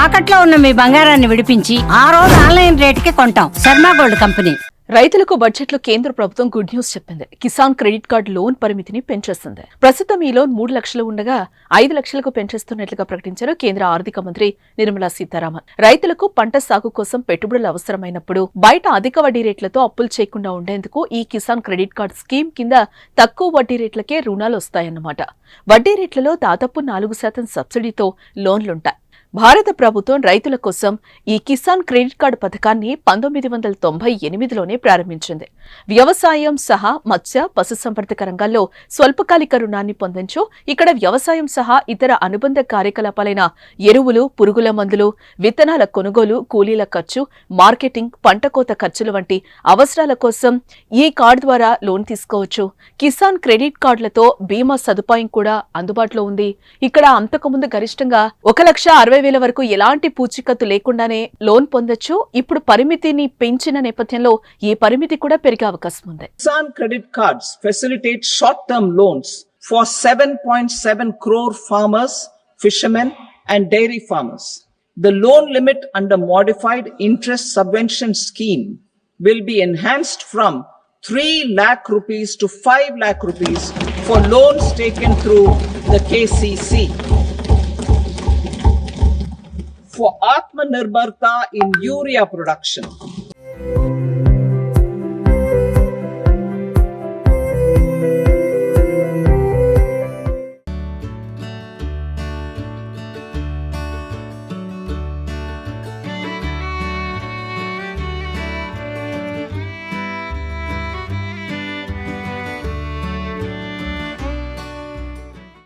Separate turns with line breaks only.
తాకట్లో ఉన్న మీ బంగారాన్ని విడిపించి ఆ రోజు ఆన్లైన్ రేటుకి కొంటాం. Sharma gold company.
రైతులకు బడ్జెట్లో కేంద్ర ప్రభుత్వం గుడ్ న్యూస్ చెప్పింది. కిసాన్ క్రెడిట్ కార్డు లోన్ పరిమితిని పెంచేస్తుంది. ప్రస్తుతం ఈ లోన్ 3 లక్షలు ఉండగా 5 లక్షలకు పెంచేస్తున్నట్లుగా ప్రకటించారు కేంద్ర ఆర్థిక మంత్రి నిర్మలా సీతారామన్. రైతులకు పంట సాగు కోసం పెట్టుబడులు అవసరమైనప్పుడు బయట అధిక వడ్డీ రేట్లతో అప్పులు చేయకుండా ఉండేందుకు ఈ కిసాన్ క్రెడిట్ కార్డు స్కీమ్ కింద తక్కువ వడ్డీ రేట్లకే రుణాలు వస్తాయన్నమాట. వడ్డీ రేట్లలో దాదాపు 4% సబ్సిడీతో లోన్లుంటాయి. భారత ప్రభుత్వం రైతుల కోసం ఈ కిసాన్ క్రెడిట్ కార్డు పథకాన్ని 1998లోనే ప్రారంభించింది. వ్యవసాయం సహా మత్స్య పశుసంవర్ధక రంగాల్లో స్వల్పకాలిక రుణాన్ని పొందొచ్చు. ఇక్కడ వ్యవసాయం సహా ఇతర అనుబంధ కార్యకలాపాలైన ఎరువులు, పురుగుల మందులు, విత్తనాల కొనుగోలు, కూలీల ఖర్చు, మార్కెటింగ్, పంట కోత ఖర్చులు వంటి అవసరాల కోసం ఈ కార్డు ద్వారా లోన్ తీసుకోవచ్చు. కిసాన్ క్రెడిట్ కార్డులతో బీమా సదుపాయం కూడా అందుబాటులో ఉంది. ఇక్కడ అంతకుముందు గరిష్టంగా 1,60,000 వరకు ఎలాంటి పూచీకత్తు లేకుండానే లోన్ పొందొచ్చు. ఇప్పుడు పరిమితిని పెంచిన నేపథ్యంలో ఈ పరిమితి కూడా పెరిగే అవకాశం ఉంది.
Kisan credit cards facilitate short-term loans for 7.7 crore farmers, fishermen and dairy farmers. The loan limit under modified interest subvention scheme will be enhanced from 3 lakh rupees to 5 lakh rupees for loans taken through the KCC. For Atmanirbharta in urea production,